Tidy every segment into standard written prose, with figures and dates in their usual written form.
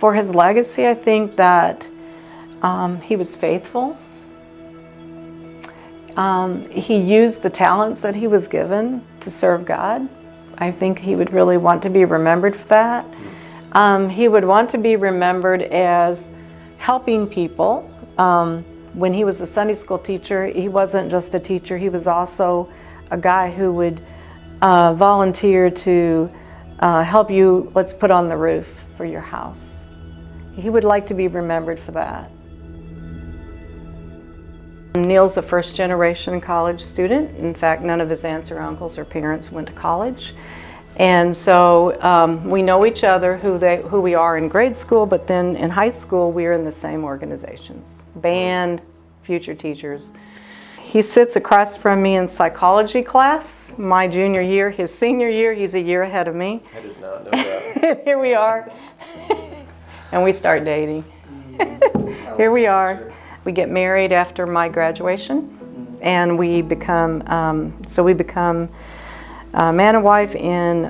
For his legacy, I think that he was faithful. He used the talents that he was given to serve God. I think he would really want to be remembered for that. He would want to be remembered as helping people. When he was a Sunday school teacher, he wasn't just a teacher, he was also a guy who would volunteer to help you, let's put on the roof for your house. He would like to be remembered for that. Neil's a first-generation college student. In fact, none of his aunts or uncles or parents went to college. And so we know each other, who we are in grade school, but then in high school we are in the same organizations. Band, future teachers. He sits across from me in psychology class, my junior year. His senior year, he's a year ahead of me. I did not know that. Here we are. And we start dating. Here we are. We get married after my graduation, and we become man and wife in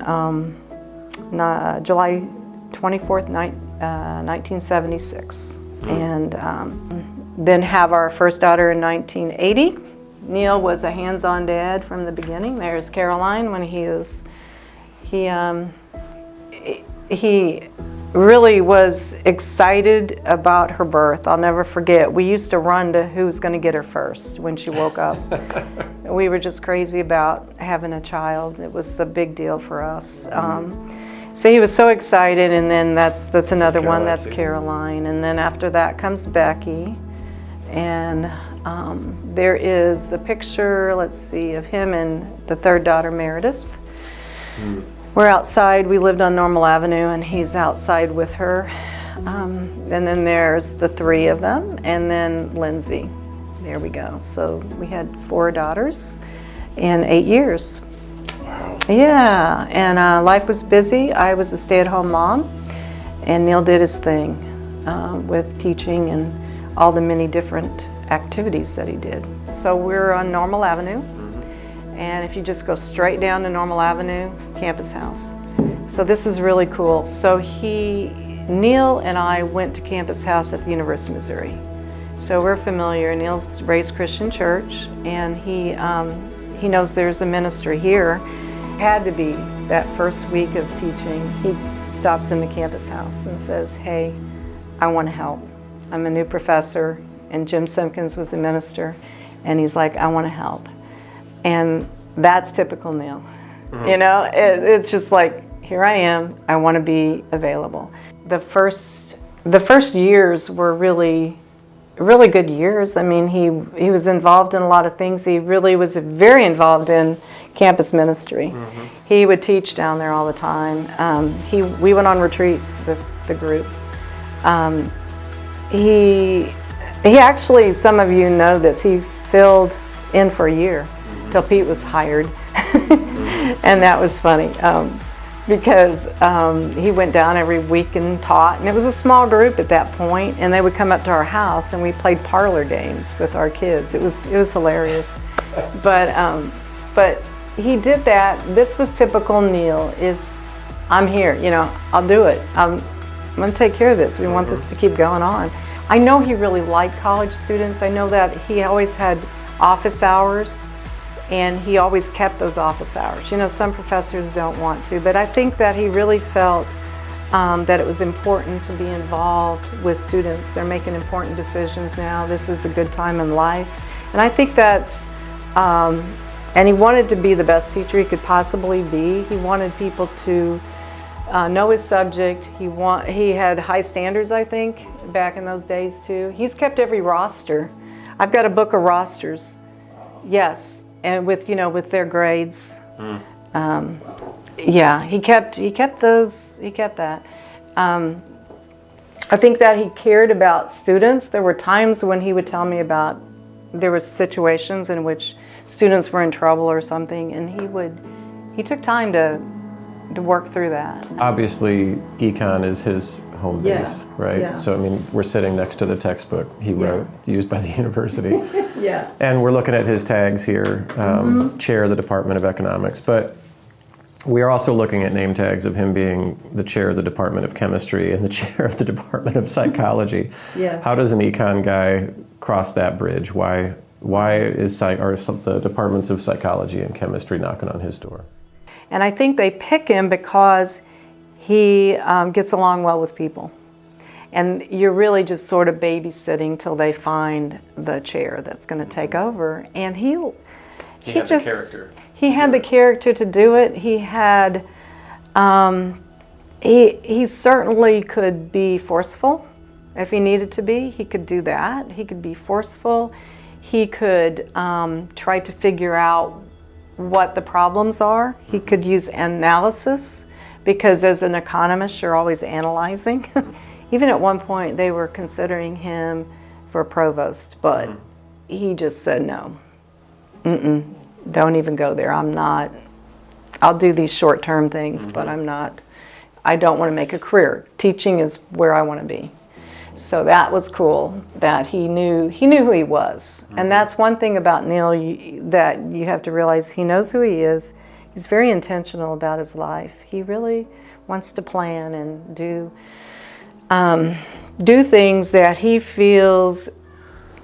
July 24th, 1976, and then have our first daughter in 1980. Neil was a hands-on dad from the beginning. There's Caroline when he really was excited about her birth. I'll never forget. We used to run to who was going to get her first when she woke up. We were just crazy about having a child. It was a big deal for us. So he was so excited, and then that's another one. That's Caroline, and then after that comes Becky, and there is a picture. Let's see, of him and the third daughter, Meredith. We're outside. We lived on Normal Avenue, and he's outside with her. And then there's the three of them, and then Lindsay. There we go. So we had 4 daughters in 8 years. Wow. Yeah, and life was busy. I was a stay-at-home mom, and Neil did his thing with teaching and all the many different activities that he did. So we're on Normal Avenue. And if you just go straight down to Normal Avenue, Campus House. So this is really cool. So Neil and I went to Campus House at the University of Missouri. So we're familiar. Neil's raised Christian church, and he knows there's a ministry here. Had to be that first week of teaching, he stops in the Campus House and says, "Hey, I want to help. I'm a new professor," and Jim Simpkins was the minister, and he's like, "I want to help." And that's typical Neil. You know, it's just like, here I am, I want to be available. The first years were really good years. I mean, he was involved in a lot of things. He really was very involved in campus ministry. He would teach down there all the time. We went on retreats with the group. He actually, some of you know this, he filled in for a year till Pete was hired. And that was funny because he went down every week and taught, and it was a small group at that point, and they would come up to our house and we played parlor games with our kids. It was hilarious. But he did that. This was typical Neil. If I'm here, you know, I'll do it. I'm going to take care of this. We want this to keep going on. I know he really liked college students. I know that he always had office hours, and he always kept those office hours. You know, some professors don't want to, but I think that he really felt that it was important to be involved with students. They're making important decisions now. This is a good time in life. And I think that's, and he wanted to be the best teacher he could possibly be. He wanted people to know his subject. He had high standards, I think, back in those days too. He's kept every roster. I've got a book of rosters. Yes. And with their grades, yeah, he kept those. He kept that. I think that he cared about students. There were times when he would tell me about there were situations in which students were in trouble or something, and he took time to work through that. Obviously, econ is his home base, right? Yeah. So I mean, we're sitting next to the textbook he wrote, used by the university. Yeah. And we're looking at his tags here, chair of the Department of Economics. But We are also looking at name tags of him being the chair of the Department of Chemistry and the chair of the Department of Psychology. Yes. How does an econ guy cross that bridge? Why are the departments of psychology and chemistry knocking on his door? And I think they pick him because he gets along well with people. And you're really just sort of babysitting till they find the chair that's going to take over. And he had the character. He had the character to do it. He had, he certainly could be forceful if he needed to be. He could do that. He could be forceful. He could try to figure out what the problems are. He could use analysis, because as an economist, you're always analyzing. Even at one point, they were considering him for provost, but he just said no. Don't even go there. I'll do these short-term things, but I don't want to make a career. Teaching is where I want to be. So that was cool, that he knew who he was. And that's one thing about Neil that you have to realize. He knows who he is. He's very intentional about his life. He really wants to plan and do things that he feels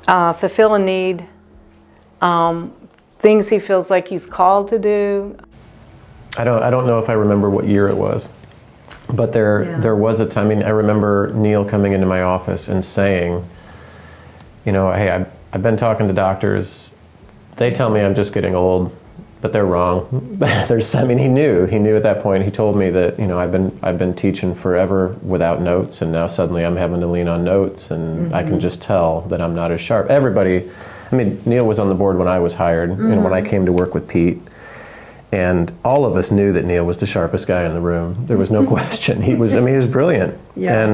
fulfill a need, things he feels like he's called to do. I don't know if I remember what year it was, but there was a time. I mean, I remember Neil coming into my office and saying, hey, I've been talking to doctors. They tell me I'm just getting old, but they're wrong. He knew at that point. He told me that I've been teaching forever without notes, and now suddenly I'm having to lean on notes, and I can just tell that I'm not as sharp. Everybody. I mean, Neil was on the board when I was hired, when I came to work with Pete. And all of us knew that Neil was the sharpest guy in the room. There was no question. He was brilliant. Yeah.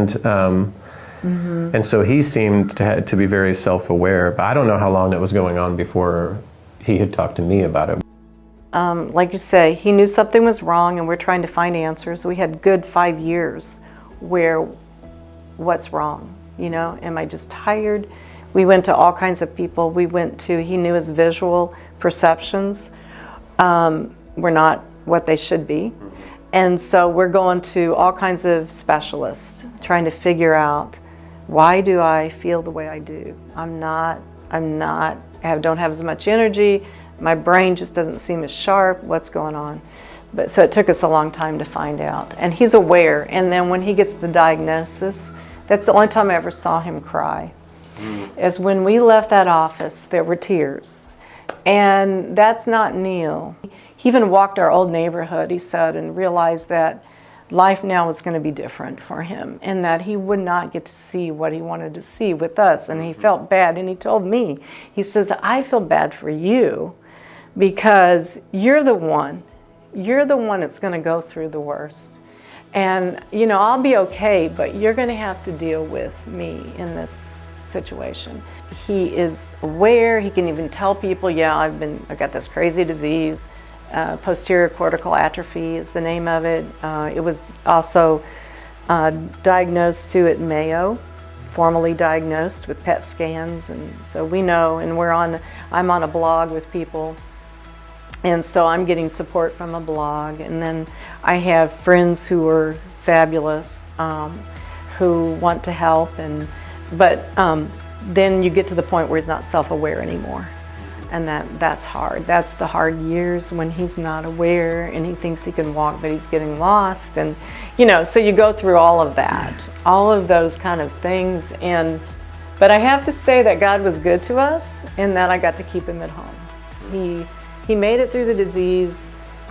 And so he seemed to be very self-aware. But I don't know how long that was going on before he had talked to me about it. Like you say, he knew something was wrong, and we're trying to find answers. We had good 5 years where, what's wrong? Am I just tired? We went to all kinds of people. He knew his visual perceptions were not what they should be. And so we're going to all kinds of specialists, trying to figure out, why do I feel the way I do? I don't have as much energy. My brain just doesn't seem as sharp. What's going on? But so it took us a long time to find out. And he's aware. And then when he gets the diagnosis, that's the only time I ever saw him cry. Is when we left that office, there were tears. And that's not Neil. He even walked our old neighborhood, he said, and realized that life now was going to be different for him, and that he would not get to see what he wanted to see with us. And he felt bad, and he told me, he says, I feel bad for you because you're the one that's going to go through the worst. And, I'll be okay, but you're going to have to deal with me in this situation. He is aware. He can even tell people, I've got this crazy disease. Posterior cortical atrophy is the name of it. It was also diagnosed too at Mayo, formally diagnosed with PET scans, and so we know. And I'm on a blog with people, and so I'm getting support from a blog. And then I have friends who are fabulous, who want to help, but then you get to the point where he's not self-aware anymore. And that's hard. That's the hard years when he's not aware and he thinks he can walk, but he's getting lost. And, so you go through all of that, all of those kind of things. But I have to say that God was good to us in that I got to keep him at home. He made it through the disease,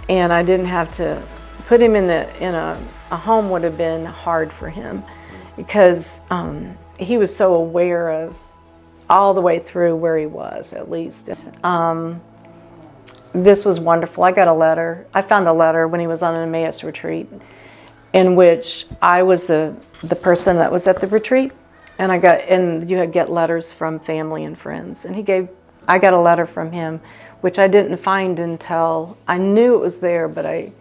and I didn't have to put him in a home. Would have been hard for him because he was so aware of all the way through where he was, at least. This was wonderful. I got a letter. I found a letter when he was on an Emmaus retreat in which I was the person that was at the retreat, and you get letters from family and friends. And I got a letter from him, which I didn't find until I knew it was there, but I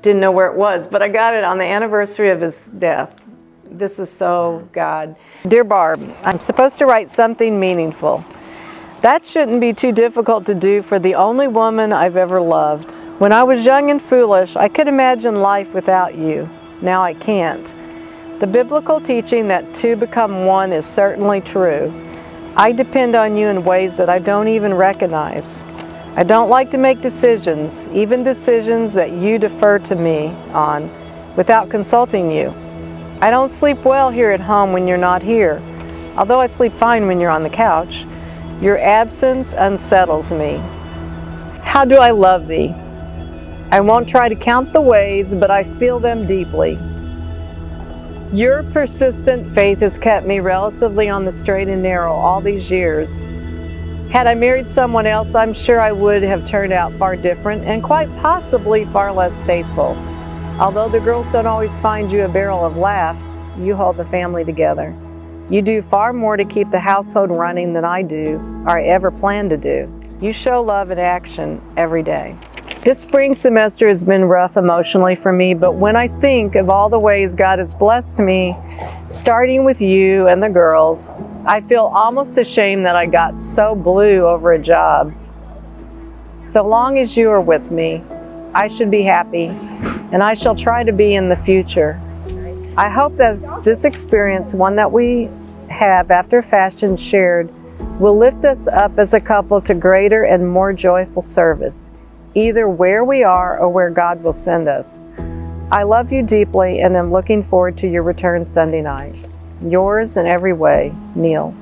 didn't know where it was. But I got it on the anniversary of his death. This is so God. Dear Barb, I'm supposed to write something meaningful. That shouldn't be too difficult to do for the only woman I've ever loved. When I was young and foolish, I could imagine life without you. Now I can't. The biblical teaching that two become one is certainly true. I depend on you in ways that I don't even recognize. I don't like to make decisions, even decisions that you defer to me on, without consulting you. I don't sleep well here at home when you're not here, although I sleep fine when you're on the couch. Your absence unsettles me. How do I love thee? I won't try to count the ways, but I feel them deeply. Your persistent faith has kept me relatively on the straight and narrow all these years. Had I married someone else, I'm sure I would have turned out far different and quite possibly far less faithful. Although the girls don't always find you a barrel of laughs, you hold the family together. You do far more to keep the household running than I do, or I ever plan to do. You show love in action every day. This spring semester has been rough emotionally for me, but when I think of all the ways God has blessed me, starting with you and the girls, I feel almost ashamed that I got so blue over a job. So long as you are with me, I should be happy, and I shall try to be in the future. I hope that this experience, one that we have after fashion shared, will lift us up as a couple to greater and more joyful service, either where we are or where God will send us. I love you deeply and am looking forward to your return Sunday night. Yours in every way, Neil.